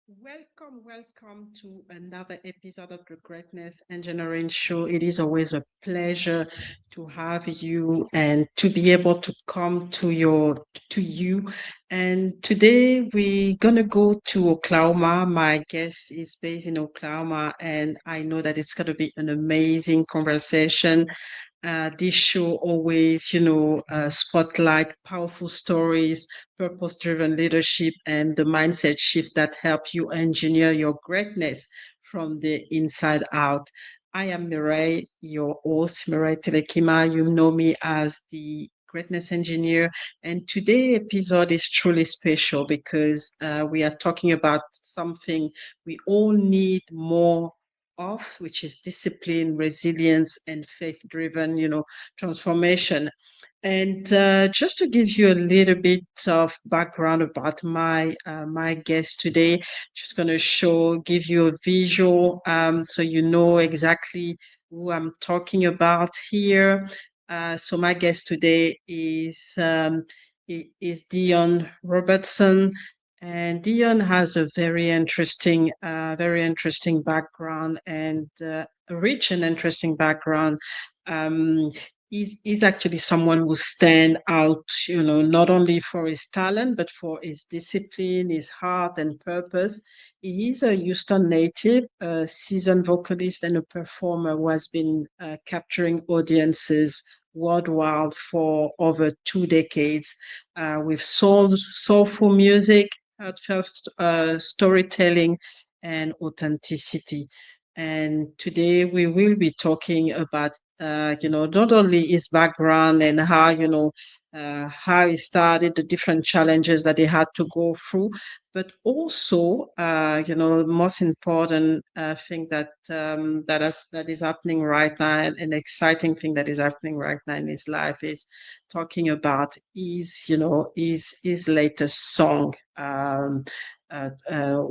Welcome to another episode of the Greatness Engineering Show. It is always a pleasure to have you and to be able to come to you. And today we're gonna go to Oklahoma. My guest is based in Oklahoma, and I know that it's gonna be an amazing conversation. This show always, spotlight powerful stories, purpose-driven leadership, and the mindset shift that help you engineer your greatness from the inside out. I am Mireille, your host, Mireille Telekima. You know me as the Greatness Engineer, and today's episode is truly special because we are talking about something we all need more of, which is discipline, resilience, and faith-driven, transformation. And just to give you a little bit of background about my guest today, just going to give you a visual, so you know exactly who I'm talking about here. So my guest today is Deon Robertson. And Deon has a very interesting background and a rich and interesting background. Um, he's actually someone who stand out, not only for his talent, but for his discipline, his heart and purpose. He is a Houston native, a seasoned vocalist and a performer who has been capturing audiences worldwide for over 2 decades with soulful music, heartfelt storytelling, and authenticity. And today we will be talking about, not only his background and how he started, the different challenges that he had to go through, but also, most important thing that is happening right now, an exciting thing that is happening right now in his life is talking about his latest song,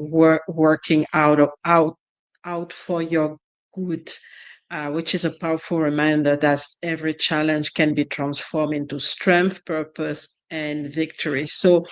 working out for your good, which is a powerful reminder that every challenge can be transformed into strength, purpose, and victory. So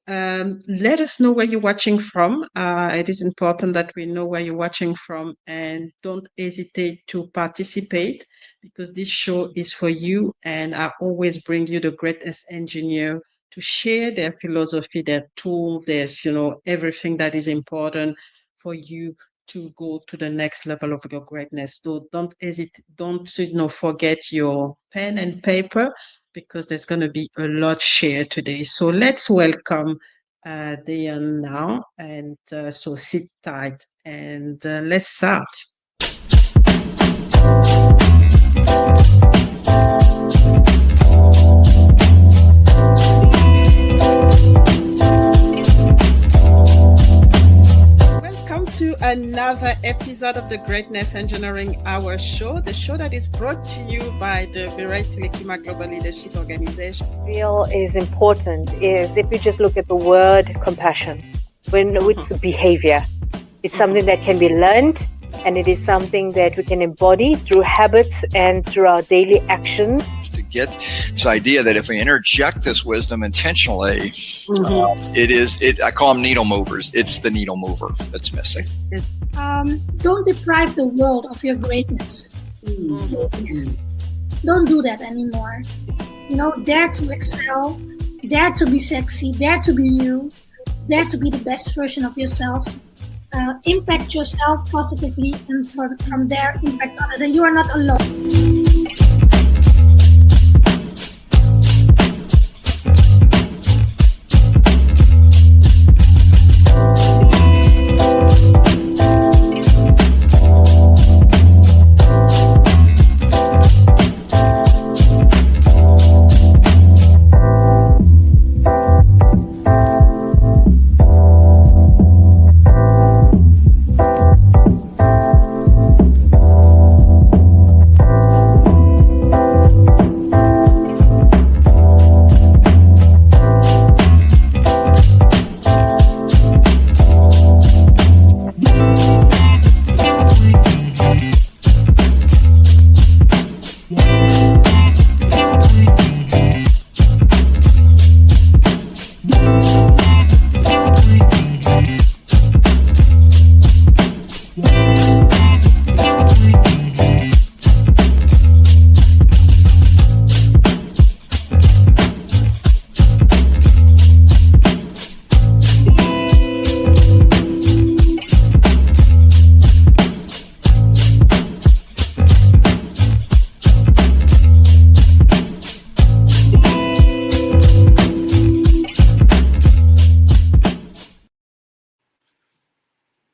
let us know where you're watching from. It is important that we know where you're watching from, and don't hesitate to participate because this show is for you. And I always bring you the greatest engineer to share their philosophy, their tool, there's, everything that is important for you to go to the next level of your greatness. So don't hesitate, don't, forget your pen and paper because there's going to be a lot shared today. So let's welcome Deon now. And so sit tight and let's start. To another episode of the Greatness Engineering Hour show, the show that is brought to you by the Mireille Telekima Global Leadership Organization. Real is important is if you just look at the word compassion, when it's behavior, it's something that can be learned, and it is something that we can embody through habits and through our daily action. To get this idea that if we interject this wisdom intentionally, I call them needle movers. It's the needle mover that's missing. Don't deprive the world of your greatness. Please. Don't do that anymore. Dare to excel, dare to be sexy, dare to be you, dare to be the best version of yourself. Impact yourself positively, and from there impact others. And you are not alone.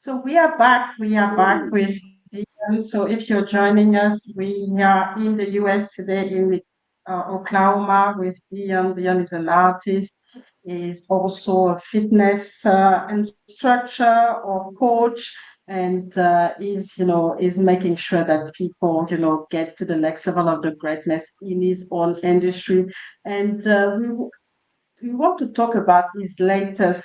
So we are back. We are back with Deon. So if you're joining us, we are in the US today in Oklahoma with Deon. Deon is an artist. Is also a fitness instructor or coach, and is making sure that people get to the next level of the greatness in his own industry. And we want to talk about his latest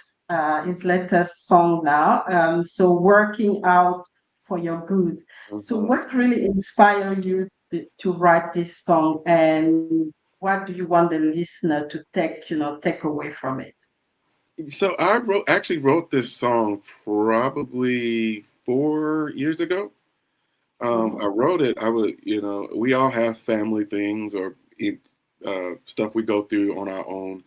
song now. So working out for your good. So what really inspired you to write this song, and what do you want the listener to take away from it? So I actually wrote this song probably 4 years ago. I Mhm. wrote it. We all have family things or stuff we go through on our own,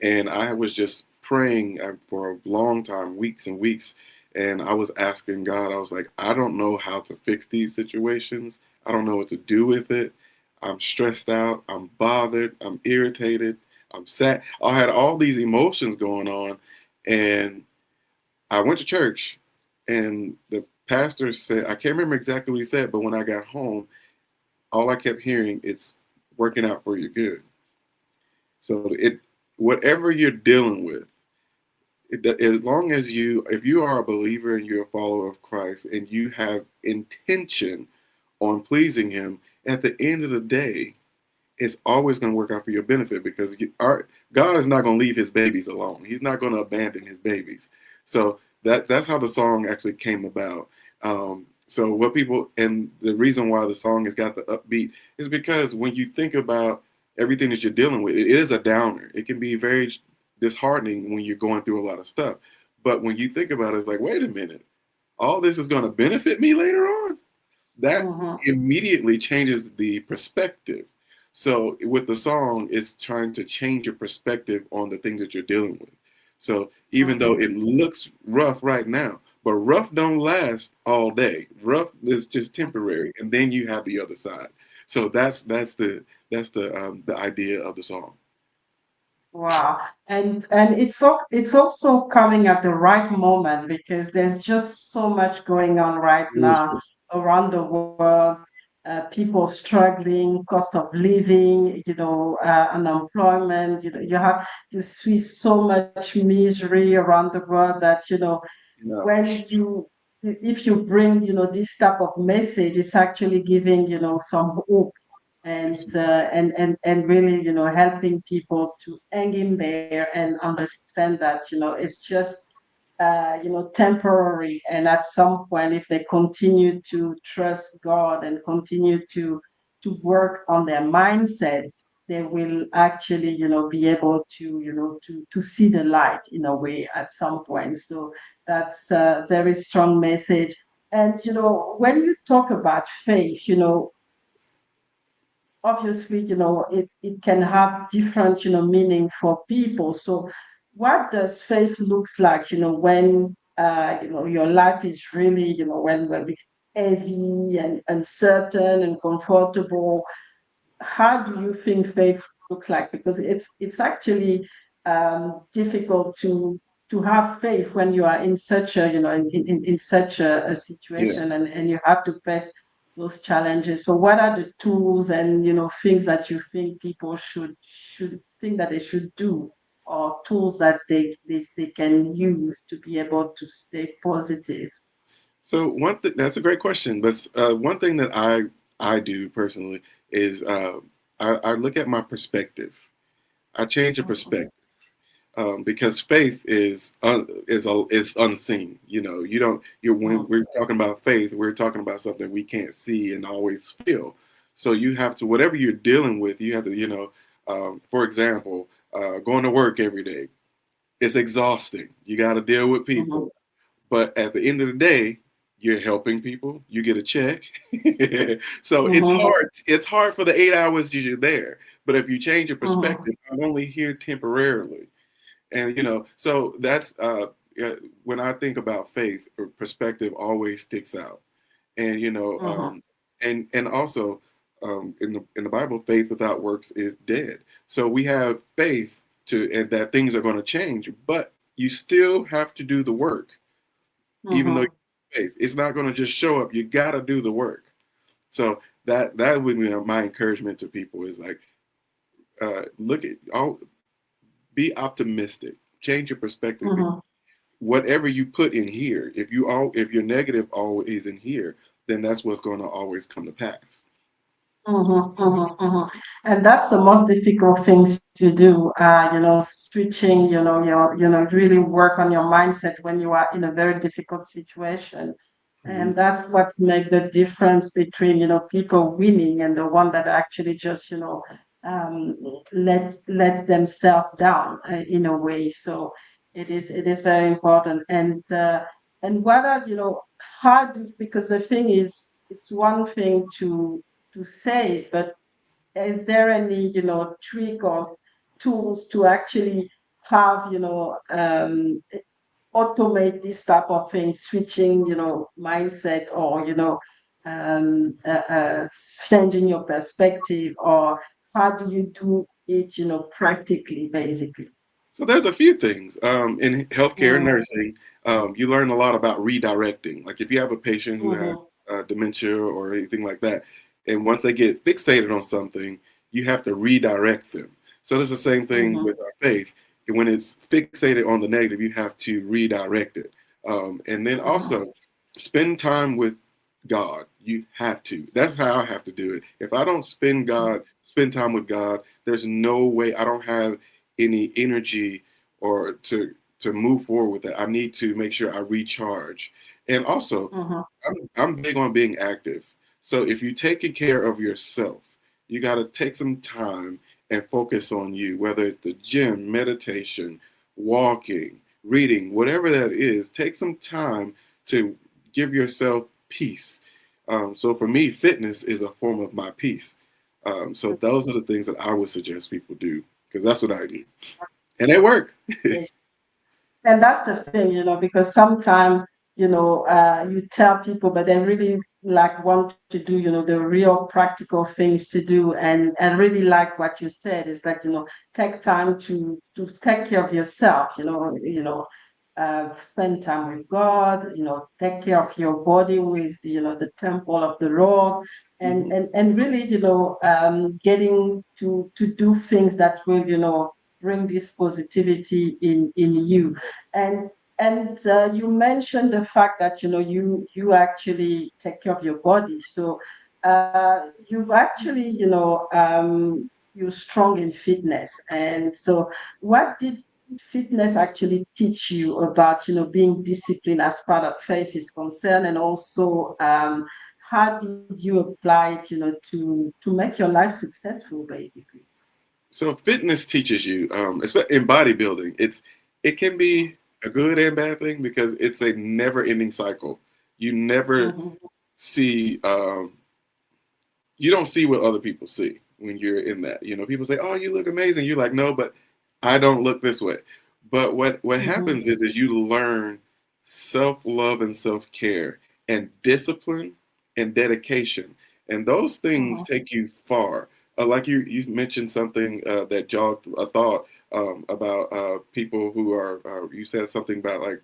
and I was just praying for a long time, weeks and weeks, and I was asking God. I was like, I don't know how to fix these situations. I don't know what to do with it. I'm stressed out. I'm bothered. I'm irritated. I'm sad. I had all these emotions going on, and I went to church, and the pastor said, I can't remember exactly what he said, but when I got home, all I kept hearing is working out for your good. So whatever you're dealing with, as long as if you are a believer and you're a follower of Christ and you have intention on pleasing Him, at the end of the day, it's always going to work out for your benefit because God is not going to leave His babies alone. He's not going to abandon His babies. So that's how the song actually came about. So what people and the reason why the song has got the upbeat is because when you think about everything that you're dealing with, it is a downer. It can be very disheartening when you're going through a lot of stuff. But when you think about it, it's like, wait a minute, all this is going to benefit me later on. That Mhm. immediately changes the perspective. So with the song, it's trying to change your perspective on the things that you're dealing with. So even though Mhm. it looks rough right now, but rough don't last all day. Rough is just temporary, and then you have the other side. So that's the idea of the song. Wow. And it's also coming at the right moment because there's just so much going on right now around the world. People struggling, cost of living, unemployment. You see so much misery around the world that No, when you if you bring this type of message, it's actually giving some hope and really helping people to hang in there and understand that it's just temporary, and at some point if they continue to trust God and continue to work on their mindset, they will actually be able to to see the light in a way at some point. So that's a very strong message. And when you talk about faith, obviously it can have different meaning for people. So what does faith looks like when your life is really when it's heavy and uncertain and comfortable? How do you think faith looks like? Because it's actually difficult to have faith when you are in such a in such a yeah. situation, and you have to face those challenges. So what are the tools and things that you think people should think that they should do, or tools that they can use to be able to stay positive? So one thing that's a great question, but one thing that I do personally is I look at my perspective. I change the Mhm, perspective because faith is unseen. You don't. When mhm, we're talking about faith, we're talking about something we can't see and always feel. So you have to whatever you're dealing with, you have to for example, going to work every day. It's exhausting. You got to deal with mhm, people. But at the end of the day, you're helping people. You get a check. So it's mhm, hard. It's hard for the 8 hours that you're there. But if you change your mhm, perspective, I'm only here temporarily. And so that's when I think about faith, perspective always sticks out. And mhm, and also in the Bible, faith without works is dead. So we have faith and that things are going to change, but you still have to do the work even though mhm, faith. It's not going to just show up. You got to do the work. So that would be my encouragement to people is like, look at all, be optimistic, change your perspective. Whatever you put in here, if you're negative always in here, then that's what's going to always come to pass. And that's the most difficult things to do. Switching. Really work on your mindset when you are in a very difficult situation. And that's what make the difference between people winning and the one that actually just um, let themselves down in a way. So it is very important. And what are how do, because the thing is, it's one thing to say, but is there any trick or tools to actually have automate this type of thing, switching mindset, or changing your perspective, or how do you do it practically, basically? So there's a few things in healthcare and nursing. You learn a lot about redirecting. Like if you have a patient who has dementia or anything like that, and once they get fixated on something, you have to redirect them. So it's the same thing with our faith. When it's fixated on the negative, you have to redirect it. And then also spend time with God. You have to. That's how I have to do it. If I don't spend time with God, there's no way. I don't have any energy or to move forward with it. I need to make sure I recharge. And also, I'm big on being active. So if you're taking care of yourself, you got to take some time and focus on you, whether it's the gym, meditation, walking, reading, whatever that is. Take some time to give yourself peace. So for me, fitness is a form of my peace. So those are the things that I would suggest people do, because that's what I do. And they work. Yes. And that's the thing, because sometimes, you tell people, but they really like want to do, the real practical things to do. And really like what you said is like, take time to take care of yourself, spend time with God, take care of your body with, the temple of the Lord, and really, getting to do things that will, bring this positivity in you. And you mentioned the fact that you actually take care of your body. So you've actually you're strong in fitness. And so what did fitness actually teach you about being disciplined as part of faith is concerned, and also how did you apply it to make your life successful, basically? So fitness teaches you, especially in bodybuilding, it can be a good and bad thing because it's a never-ending cycle. You never see, you don't see what other people see when you're in that. People say, "Oh, you look amazing." You're like, "No, but I don't look this way." But what happens is you learn self-love and self-care and discipline and dedication, and those things take you far. Like you mentioned something that jogged a thought about people who are. You said something about like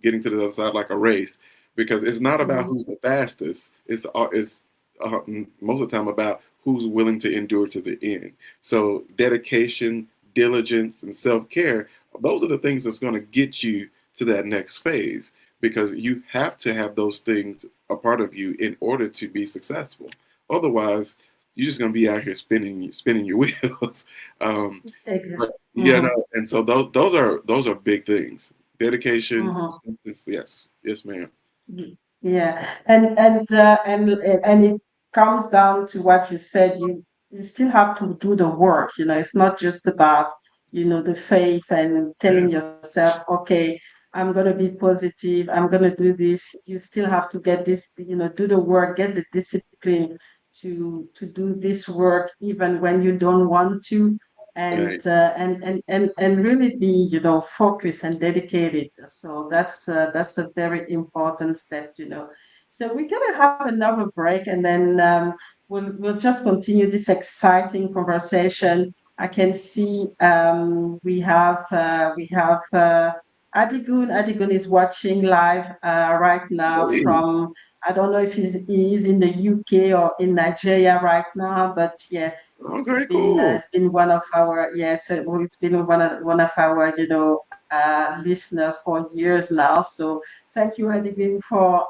getting to the other side like a race, because it's not about who's the fastest. It's most of the time about who's willing to endure to the end. So dedication, diligence, and self-care, those are the things that's going to get you to that next phase, because you have to have those things a part of you in order to be successful. Otherwise, you're just going to be out here spinning your wheels. Exactly. But, and so those are big things. Dedication, yes, ma'am. Yeah, and it comes down to what you said. You still have to do the work. It's not just about the faith and telling yourself, okay, I'm gonna be positive. I'm gonna do this. You still have to get this. Do the work, get the discipline to do this work even when you don't want to, Right. and really be focused and dedicated. So that's a very important step. So we're gonna have another break, and then we'll just continue this exciting conversation. I can see we have Adigun is watching live right now from, I don't know if he's in the UK or in Nigeria right now, but yeah, it's been one of our, it's been one of our, listener for years now. So thank you, Adigun, for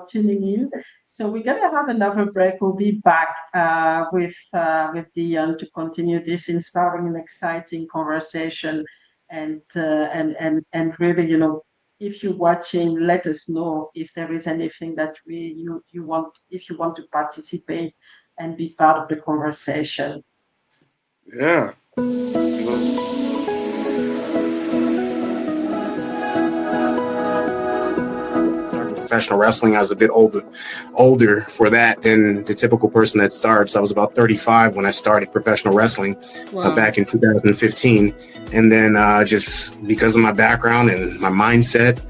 tuning in. So we're gonna have another break. We'll be back with Deon to continue this inspiring and exciting conversation. And really, if you're watching, let us know if there is anything that you want, if you want to participate and be part of the conversation. Yeah. Professional wrestling. I was a bit older for that than the typical person that starts. I was about 35 when I started professional wrestling back in 2015. And then just because of my background and my mindset,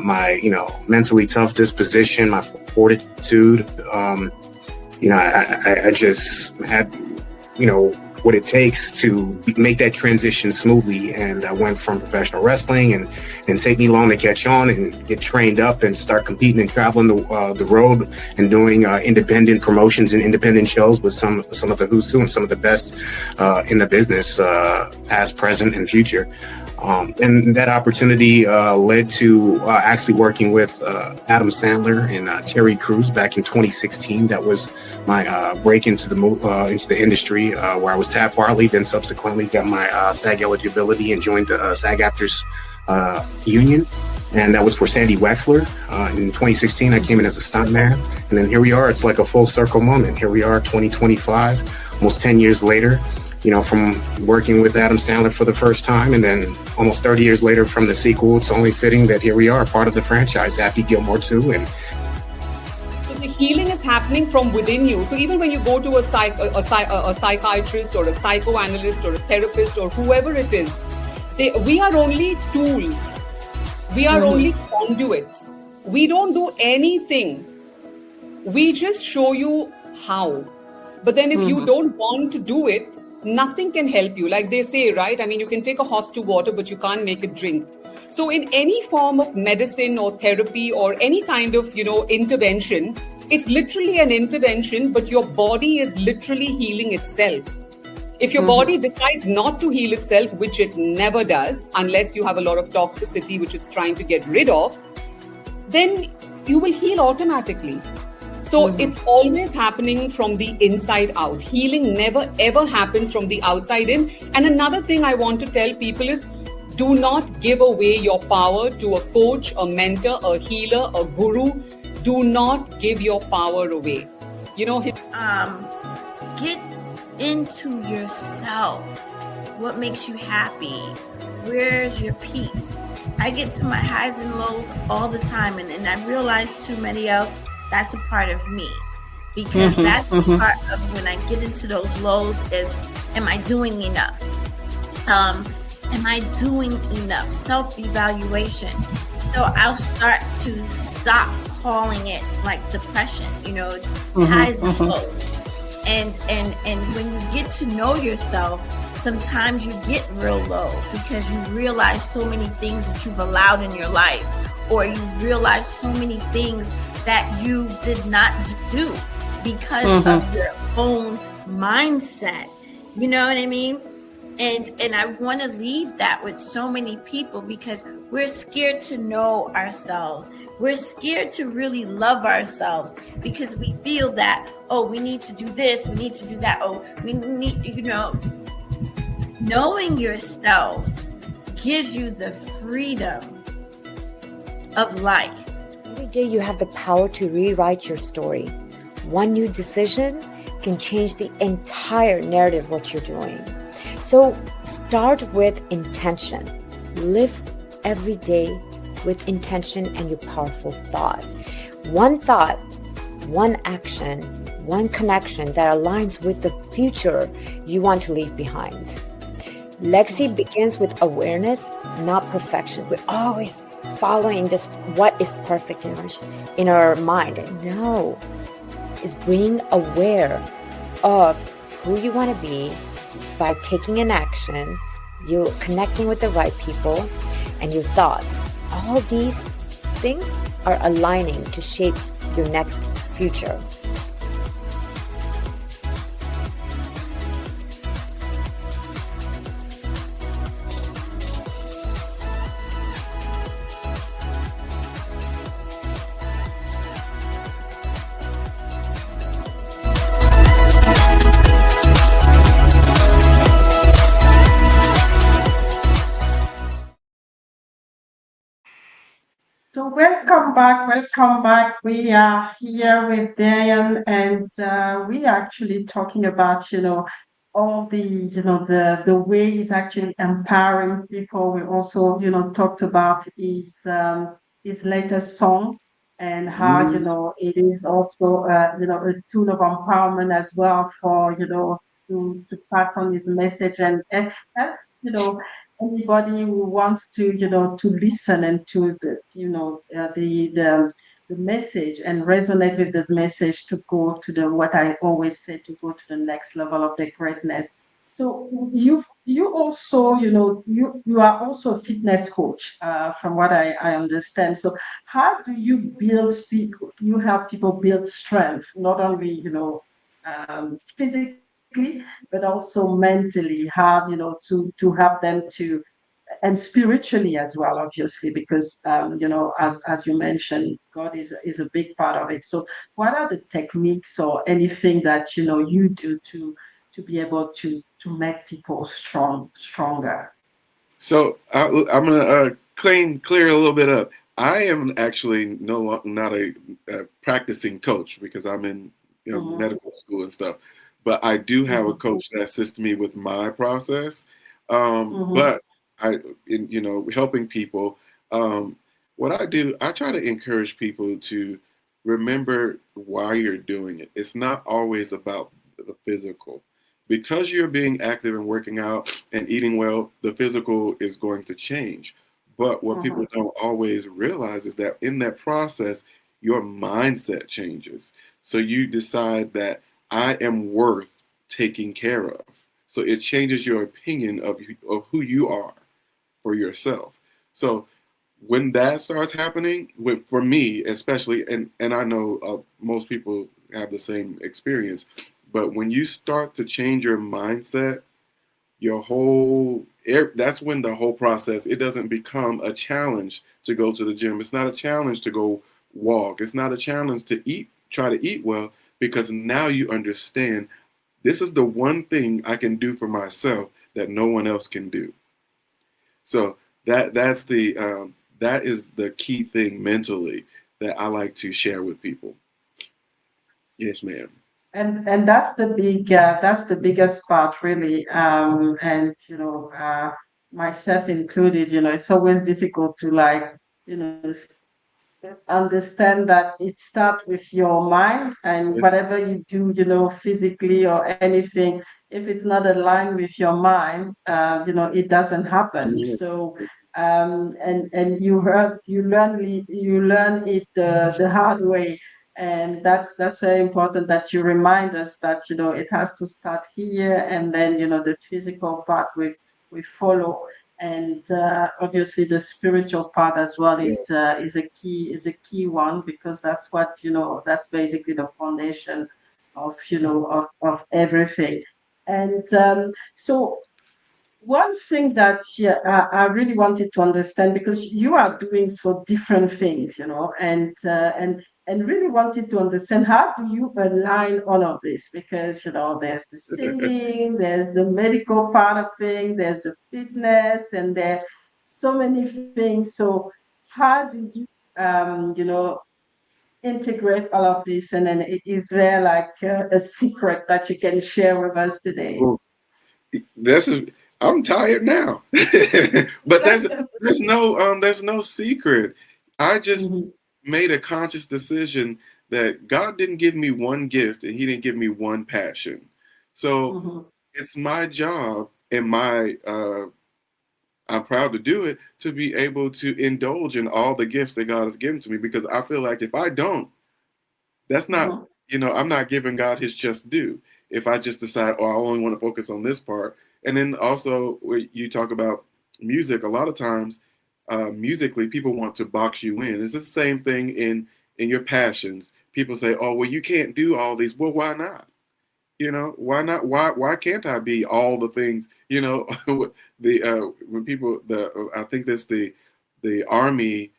my, mentally tough disposition, my fortitude, I just had, what it takes to make that transition smoothly. And I went from professional wrestling and take me long to catch on and get trained up and start competing and traveling the road and doing independent promotions and independent shows with some of the who's who and some of the best in the business, past, present, and future. And that opportunity led to actually working with Adam Sandler and Terry Crews back in 2016. That was my break into the industry, where I was Taft Hartley. Then subsequently got my SAG eligibility and joined the SAG-AFTRA union. And that was for Sandy Wexler. In 2016, I came in as a stuntman. And then here we are. It's like a full circle moment. Here we are, 2025, almost 10 years later. From working with Adam Sandler for the first time, and then almost 30 years later from the sequel, it's only fitting that here we are, part of the franchise, Happy Gilmore 2. And so the healing is happening from within you. So even when you go to a psychiatrist or a psychoanalyst or a therapist or whoever it is, we are only tools. We are only conduits. We don't do anything. We just show you how. But then if you don't want to do it, nothing can help you. Like they say, right? I mean, you can take a horse to water, but you can't make it drink. So in any form of medicine or therapy or any kind of, intervention, it's literally an intervention, but your body is literally healing itself. If your body decides not to heal itself, which it never does, unless you have a lot of toxicity, which it's trying to get rid of, then you will heal automatically. So it's always happening from the inside out. Healing never ever happens from the outside in. And another thing I want to tell people is, do not give away your power to a coach, a mentor, a healer, a guru. Do not give your power away. Get into yourself. What makes you happy? Where's your peace? I get to my highs and lows all the time, and I realize too many of that's a part of me, because that's part of when I get into those lows is, am I doing enough? Am I doing enough? Self-evaluation. So I'll start to stop calling it like depression, it's highs and lows. And when you get to know yourself, sometimes you get real low because you realize so many things that you've allowed in your life, or you realize so many things that you did not do because of your own mindset. You know what I mean? And I want to leave that with so many people, because we're scared to know ourselves. We're scared to really love ourselves because we feel that, we need to do this, we need to do that. We need, knowing yourself gives you the freedom of life. Every day you have the power to rewrite your story. One new decision can change the entire narrative of what you're doing. So start with intention. Live every day with intention and your powerful thought. One thought, one action, one connection that aligns with the future you want to leave behind. Legacy begins with awareness, not perfection. We're always following this, what is perfect in our mind. No, it's being aware of who you want to be by taking an action. You're connecting with the right people. and your thoughts. All these things are aligning to shape your next future. So welcome back, welcome back. We are here with Deon, and we are actually talking about, all the, the way he's actually empowering people. We also, talked about his latest song and how, it is also, a tool of empowerment as well for, to pass on his message and you know, anybody who wants to to listen and to the message and resonate with the message to go to the what I always say, to go to the next level of the greatness. So you also you are also a fitness coach, from what I understand. So how do you build people, you help people build strength, not only physically, but also mentally, have to help them to, and spiritually as well, obviously, because as you mentioned, God is a big part of it. So what are the techniques or anything that you do to be able to make people stronger? So I'm gonna clear a little bit up. I am actually not a practicing coach because I'm in medical school and stuff. But I do have a coach that assists me with my process. But helping people. What I do, I try to encourage people to remember why you're doing it. It's not always about the physical. Because you're being active and working out and eating well, the physical is going to change. But what people don't always realize is that in that process, your mindset changes. So you decide that I am worth taking care of. So it changes your opinion of who you are for yourself. So when that starts happening, for me especially, and I know most people have the same experience, but when you start to change your mindset, that's when the whole process, it doesn't become a challenge to go to the gym. It's not a challenge to go walk. It's not a challenge to try to eat well, because now you understand this is the one thing I can do for myself that no one else can do. So that is the key thing mentally that I like to share with people. Yes, ma'am. And that's the biggest part, really. And myself included, it's always difficult to, like, you know understand that it starts with your mind, and Yes. whatever you do, physically or anything, if it's not aligned with your mind, it doesn't happen. Yes. So and you learn it the hard way. And that's very important that you remind us that it has to start here, and then the physical part we follow. And obviously the spiritual part as well Yeah. is a key one, because that's what that's basically the foundation of of everything. And so one thing that, yeah, I really wanted to understand, because you are doing so different things, and really wanted to understand, how do you align all of this? Because there's the singing, there's the medical part of things, there's the fitness, and there's so many things. So how do you integrate all of this? And then, is there like a secret that you can share with us today? Well, this is I'm tired now. But there's no secret. I just Mhm, made a conscious decision that God didn't give me one gift and he didn't give me one passion. So mhm, it's my job and I'm proud to do it, to be able to indulge in all the gifts that God has given to me, because I feel like if I don't, that's not, mhm, I'm not giving God his just due. If I just decide, oh, I only want to focus on this part. And then also, when you talk about music, a lot of times musically, people want to box you in. It's the same thing in your passions. People say, "Oh, well, you can't do all these." Well, why not? Why not? Why can't I be all the things? When people I think that's the army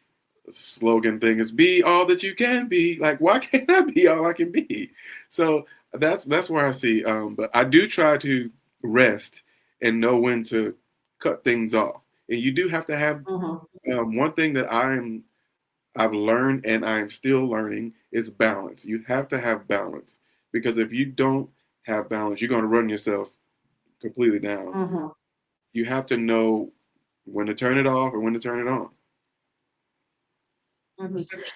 slogan thing is be all that you can be. Like, why can't I be all I can be? So that's where I see. But I do try to rest and know when to cut things off. And you do have to have one thing that I've learned and I'm still learning is balance. You have to have balance, because if you don't have balance, you're going to run yourself completely down. You have to know when to turn it off and when to turn it on.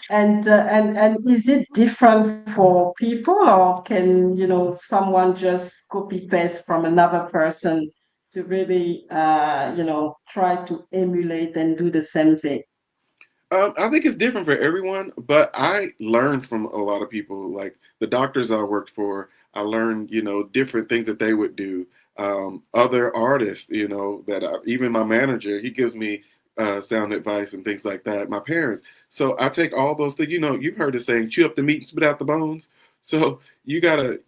And is it different for people, or can someone just copy paste from another person to really try to emulate and do the same thing? I think it's different for everyone, but I learned from a lot of people, like the doctors I worked for. I learned, different things that they would do. Other artists, even my manager, he gives me sound advice and things like that. My parents. So I take all those things. You've heard the saying, chew up the meat and spit out the bones. So you gotta,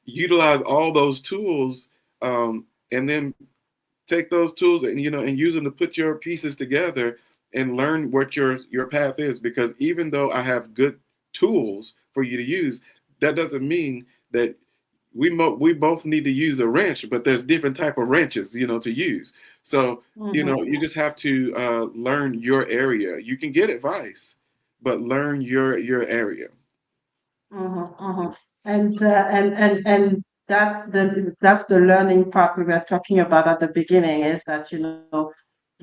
utilize all those tools, and then take those tools and and use them to put your pieces together and learn what your path is. Because even though I have good tools for you to use, that doesn't mean that we both need to use a wrench, but there's different type of wrenches, to use. So, you just have to learn your area. You can get advice, but learn your area. And that's the learning part we were talking about at the beginning, is that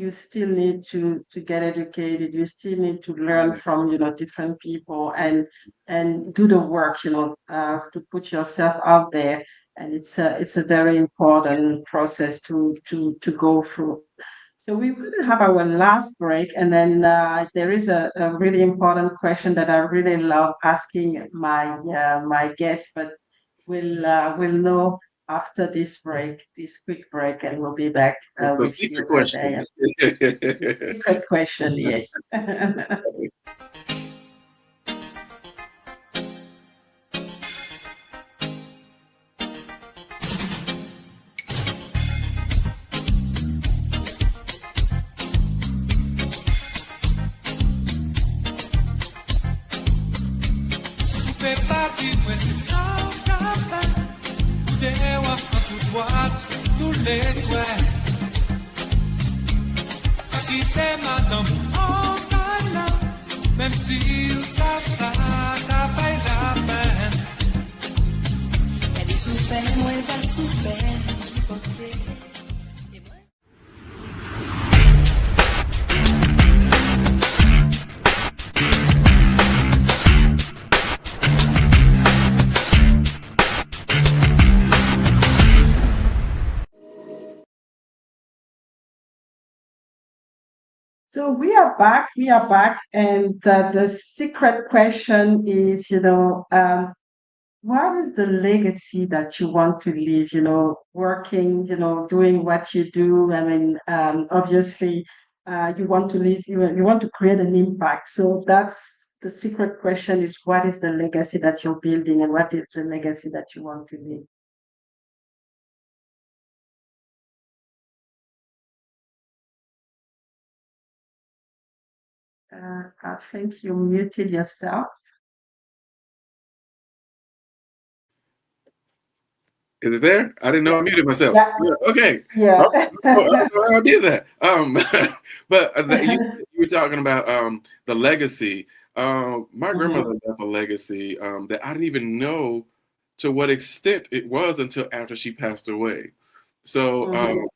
you still need to get educated. You still need to learn from different people and do the work, to put yourself out there. And it's a very important process to go through. So we're going to have our last break, and then there is a really important question that I really love asking my guests, but we'll know after this quick break, and we'll be back The with secret you. question. The secret question, yes. So we are back. And the secret question is, what is the legacy that you want to leave? Working, doing what you do. I mean, obviously, you want to leave. You want to create an impact. So that's the secret question: is what is the legacy that you're building, and what is the legacy that you want to leave? I think you muted yourself. Is it there? I didn't know I muted myself. Yeah. Okay. Yeah. I don't know how I did that. But you were talking about the legacy. My grandmother left a legacy that I didn't even know to what extent it was until after she passed away. So,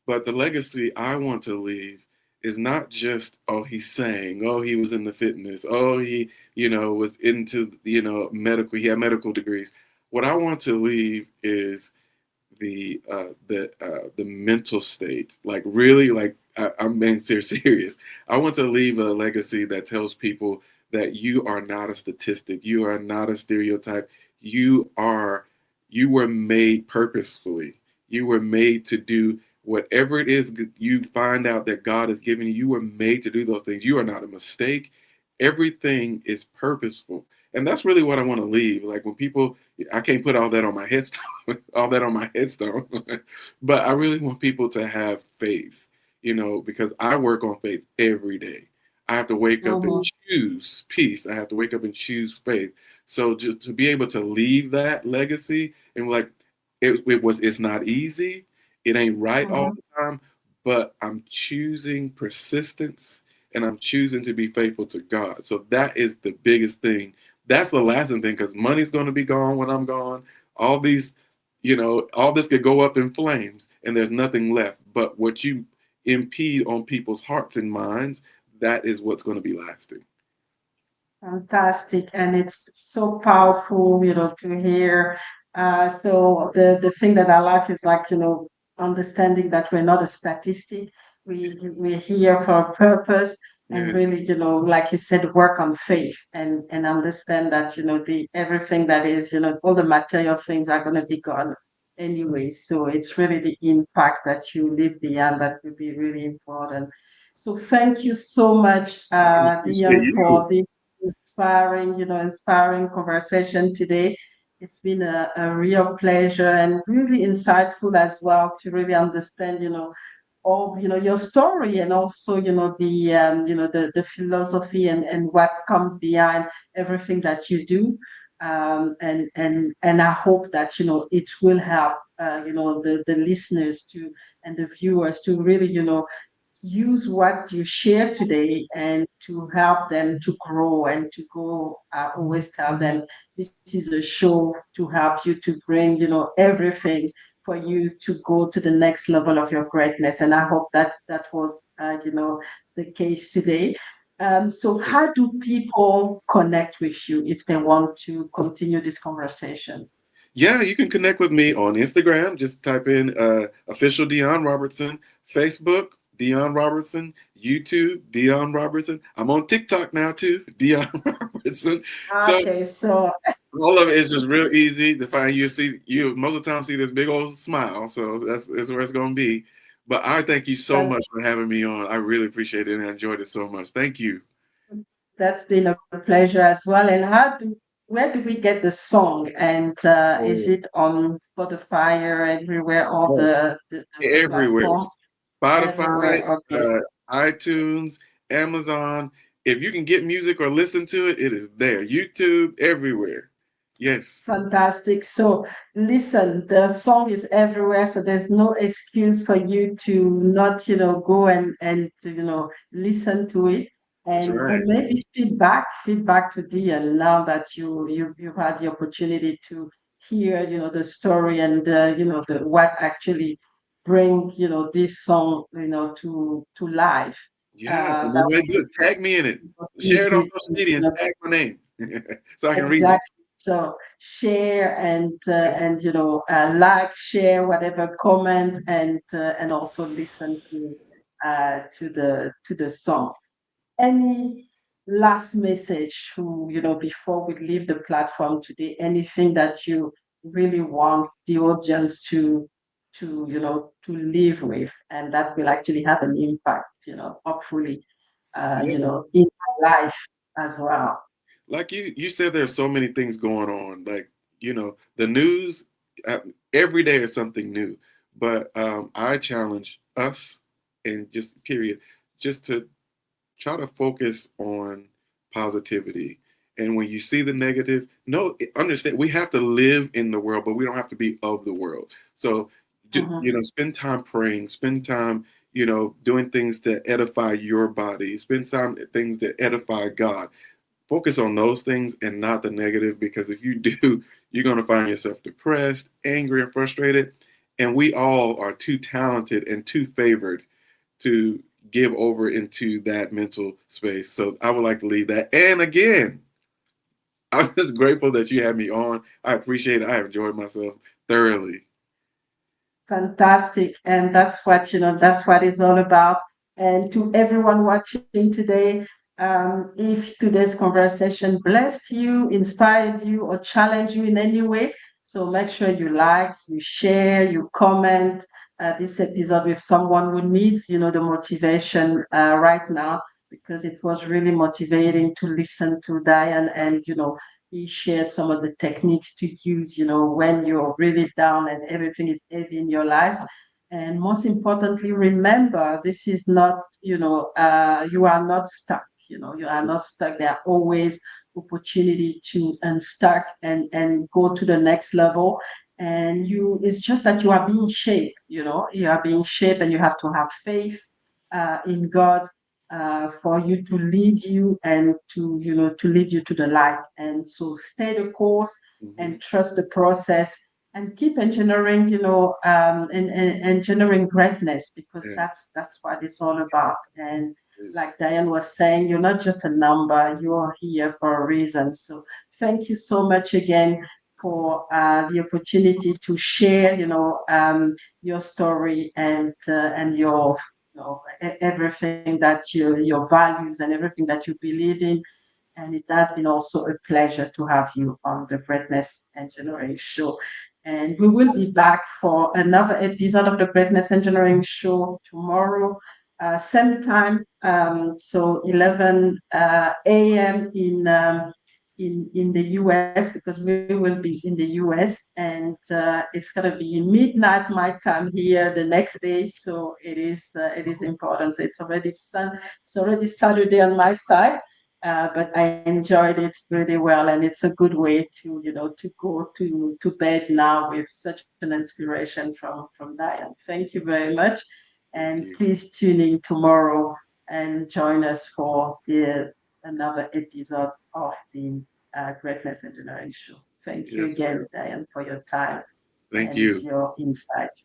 but the legacy I want to leave is not just, oh, he sang, oh, he was in the fitness, oh, he, was into, medical, he had medical degrees. What I want to leave is the mental state. Like, really, like, I'm being serious. I want to leave a legacy that tells people that you are not a statistic, you are not a stereotype. You were made purposefully. You were made to do whatever it is you find out that God has given you, you were made to do those things. You are not a mistake. Everything is purposeful. And that's really what I want to leave. Like when people, I can't put all that on my headstone, all that on my headstone, but I really want people to have faith, because I work on faith every day. I have to wake up and choose peace. I have to wake up and choose faith. So just to be able to leave that legacy and like, it's not easy. It ain't right all the time, but I'm choosing persistence and I'm choosing to be faithful to God. So that is the biggest thing. That's the lasting thing, because money's going to be gone when I'm gone. All these, all this could go up in flames and there's nothing left. But what you impede on people's hearts and minds, that is what's going to be lasting. Fantastic. And it's so powerful, to hear. So the thing that I like is like, understanding that we're not a statistic. We're here for a purpose, and really, like you said, work on faith and understand that, everything that is, all the material things are going to be gone anyway. So it's really the impact that you leave behind that will be really important. So thank you so much, Deon, for the inspiring conversation today. It's been a real pleasure and really insightful as well to really understand, all your story, and also the philosophy and what comes behind everything that you do. And I hope that it will help the listeners to and the viewers to really use what you share today and to help them to grow and to go. I always tell them this is a show to help you to bring, everything for you to go to the next level of your greatness. And I hope that that was, the case today. So how do people connect with you if they want to continue this conversation? Yeah, you can connect with me on Instagram. Just type in official Deon Robertson, Facebook, Deon Robertson, YouTube, Deon Robertson. I'm on TikTok now too, Deon Robertson. Okay, so all of it is just real easy to find. You most of the time see this big old smile, so that's where it's gonna be. But I thank you so much for having me on. I really appreciate it and I enjoyed it so much. Thank you. That's been a pleasure as well. And where do we get the song? And is it on Spotify or everywhere? All Yes. the Everywhere. platform? Spotify, Everywhere. Okay. iTunes, Amazon. If you can get music or listen to it, it is there. YouTube, everywhere. Yes. Fantastic. So listen, the song is everywhere, so there's no excuse for you to not, go and listen to it. That's And right. maybe feedback to Deon now that you've had the opportunity to hear, the story and the what actually bring, this song, to life. Yeah. And That then would do it. Tag me in it. be Share it on easy social to, media and tag my name so I can read it. exactly. So share like, share whatever, comment, and also listen to the song. Any last message before we leave the platform today? Anything that you really want the audience to live with, and that will actually have an impact, hopefully, Yeah. in my life as well. Like you said, there's so many things going on. Like, the news, every day is something new. But I challenge us and just period, just to try to focus on positivity. And when you see the negative, understand we have to live in the world, but we don't have to be of the world. So, spend time praying, spend time, doing things that edify your body, spend time things that edify God. Focus on those things and not the negative, because if you do, you're going to find yourself depressed, angry, and frustrated. And we all are too talented and too favored to give over into that mental space. So I would like to leave that. And again, I'm just grateful that you had me on. I appreciate it. I enjoyed myself thoroughly. Fantastic. And that's what it's all about. And to everyone watching today, if today's conversation blessed you, inspired you, or challenged you in any way, so make sure you like, you share, you comment, this episode with someone who needs, the motivation right now, because it was really motivating to listen to Diane, and he shared some of the techniques to use, when you're really down and everything is heavy in your life. And most importantly, remember, this is not, you are not stuck. You are not stuck. There are always opportunity to unstuck and go to the next level. And it's just that you are being shaped. You are being shaped, and you have to have faith in God for you to lead you and to lead you to the light. And so stay the course and trust the process, and keep engineering, and engineering greatness, because that's what it's all about. And like Diane was saying, you're not just a number, you are here for a reason. So thank you so much again for the opportunity to share, your story and your, everything that your values and everything that you believe in. And it has been also a pleasure to have you on the Greatness Engineering Show. And we will be back for another episode of the Greatness Engineering Show tomorrow, same time, so 11 a.m. in the US, because we will be in the US, and it's going to be midnight my time here the next day. So it is important. So it's already Saturday on my side. But I enjoyed it really well, and it's a good way to to go to bed now with such an inspiration from Diane. Thank you very much, and please tune in tomorrow and join us for another episode of the Greatness Engineering Show. Thank you again, Diane, for your time. Thank you. Your insights.